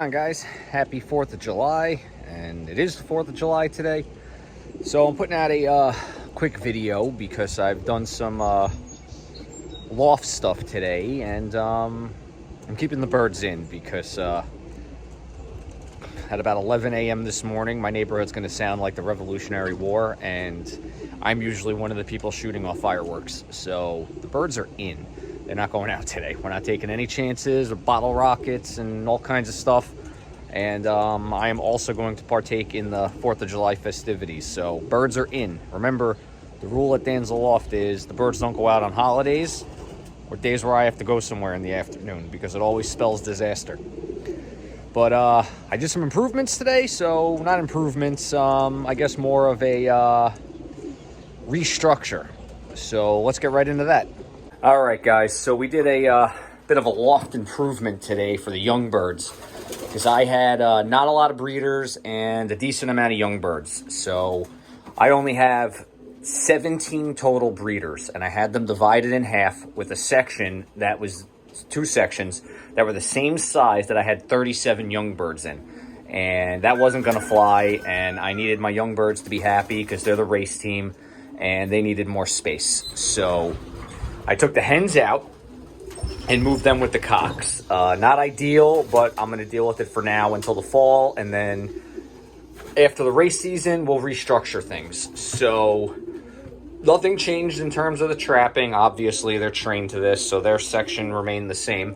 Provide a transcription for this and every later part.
On guys, happy 4th of July, and it is the 4th of July today. So I'm putting out a quick video because I've done some loft stuff today, and I'm keeping the birds in because at about 11 a.m. this morning, my neighborhood's going to sound like the Revolutionary War, and I'm usually one of the people shooting off fireworks. So the birds are in. They're not going out today. We're not taking any chances with bottle rockets and all kinds of stuff. And I am also going to partake in the 4th of July festivities. So birds are in. Remember, the rule at Dan's Loft is the birds don't go out on holidays or days where I have to go somewhere in the afternoon because it always spells disaster. But I did some improvements today. So not improvements, I guess more of a restructure. So let's get right into that. All right, guys, so we did a bit of a loft improvement today for the young birds because I had not a lot of breeders and a decent amount of young birds. So I only have 17 total breeders, and I had them divided in half with a section that was two sections that were the same size that I had 37 young birds in. And that wasn't going to fly, and I needed my young birds to be happy because they're the race team, and they needed more space. So I took the hens out and moved them with the cocks. Not ideal, but I'm going to deal with it for now until the fall. And then after the race season, we'll restructure things. So nothing changed in terms of the trapping. Obviously, they're trained to this, so their section remained the same.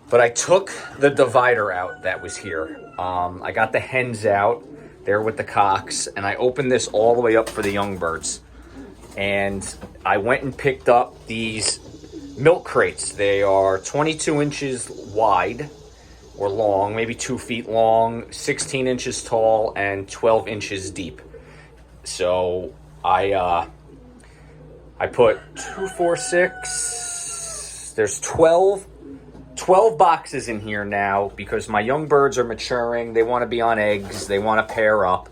But I took the divider out that was here. I got the hens out there with the cocks, and I opened this all the way up for the young birds. And I went and picked up these milk crates. They are 22 inches wide or long, maybe 2 feet long, 16 inches tall, and 12 inches deep. So I put 2, 4, 6, there's 12 boxes in here now because my young birds are maturing. They want to be on eggs. They want to pair up.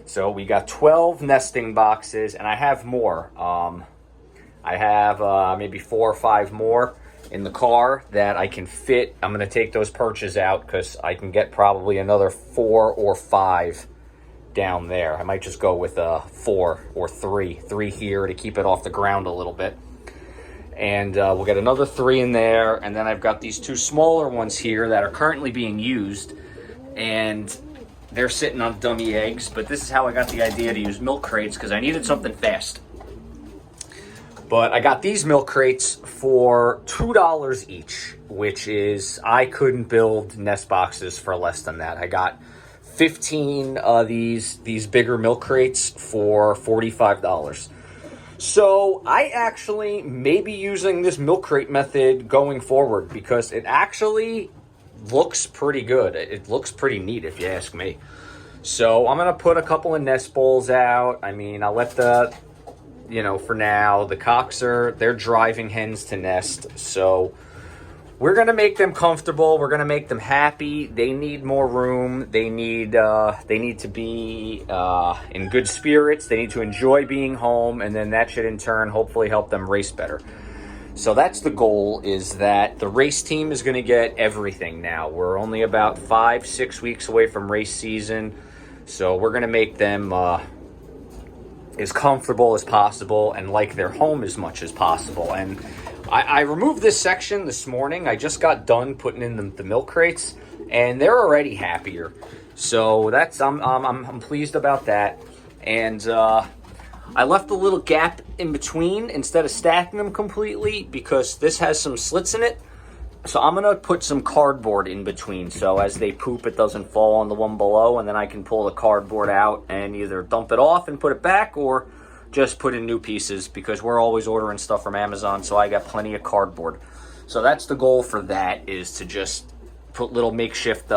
So we got 12 nesting boxes, and I have more. I have maybe 4 or 5 more in the car that I can fit. I'm going to take those perches out because I can get probably another 4 or 5 down there. I might just go with 4 or 3 here to keep it off the ground a little bit. And we'll get another 3 in there. And then I've got these 2 smaller ones here that are currently being used. And they're sitting on dummy eggs, but this is how I got the idea to use milk crates because I needed something fast. But I got these milk crates for $2 each, which is, I couldn't build nest boxes for less than that. I got 15 of these bigger milk crates for $45. So I actually may be using this milk crate method going forward because it actually looks pretty good. It looks pretty neat if you ask me. So I'm going to put a couple of nest bowls out. I mean, I'll let for now, the cocks they're driving hens to nest. So we're going to make them comfortable. We're going to make them happy. They need more room. They need to be in good spirits. They need to enjoy being home. And then that should in turn hopefully help them race better. So that's the goal, is that the race team is going to get everything now. We're only about 5-6 weeks away from race season. So we're going to make them as comfortable as possible and like their home as much as possible. And I removed this section this morning. I just got done putting in the milk crates, and they're already happier. So that's I'm pleased about that. And I left a little gap in between instead of stacking them completely because this has some slits in it. So I'm going to put some cardboard in between so as they poop, it doesn't fall on the one below, and then I can pull the cardboard out and either dump it off and put it back or just put in new pieces because we're always ordering stuff from Amazon, so I got plenty of cardboard. So that's the goal for that, is to just put little makeshift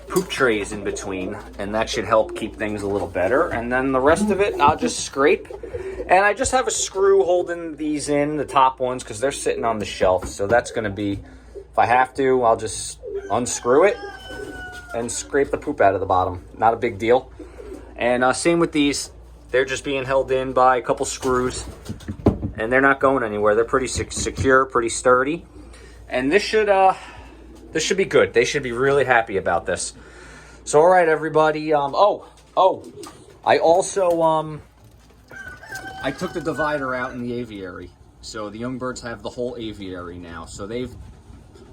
poop trays in between, and that should help keep things a little better. And then the rest of it I'll just scrape, and I just have a screw holding these in, the top ones, because they're sitting on the shelf. So that's going to be, if I have to, I'll just unscrew it and scrape the poop out of the bottom. Not a big deal. And same with these. They're just being held in by a couple screws, and they're not going anywhere. They're pretty secure, pretty sturdy. And this should this should be good. They should be really happy about this. So, all right, everybody. I also, I took the divider out in the aviary. So the young birds have the whole aviary now. So they've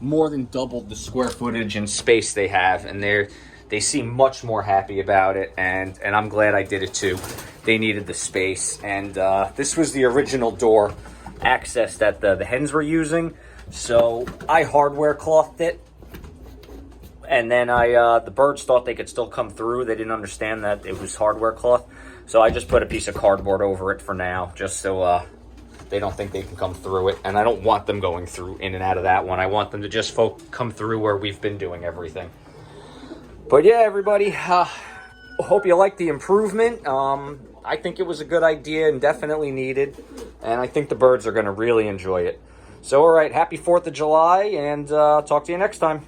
more than doubled the square footage and space they have. And they seem much more happy about it. And I'm glad I did it too. They needed the space. And this was the original door access that the hens were using. So I hardware clothed it. And then the birds thought they could still come through. They didn't understand that it was hardware cloth. So I just put a piece of cardboard over it for now, just so they don't think they can come through it. And I don't want them going through in and out of that one. I want them to just come through where we've been doing everything. But yeah, everybody, hope you like the improvement. I think it was a good idea and definitely needed. And I think the birds are going to really enjoy it. So, all right, happy 4th of July, and talk to you next time.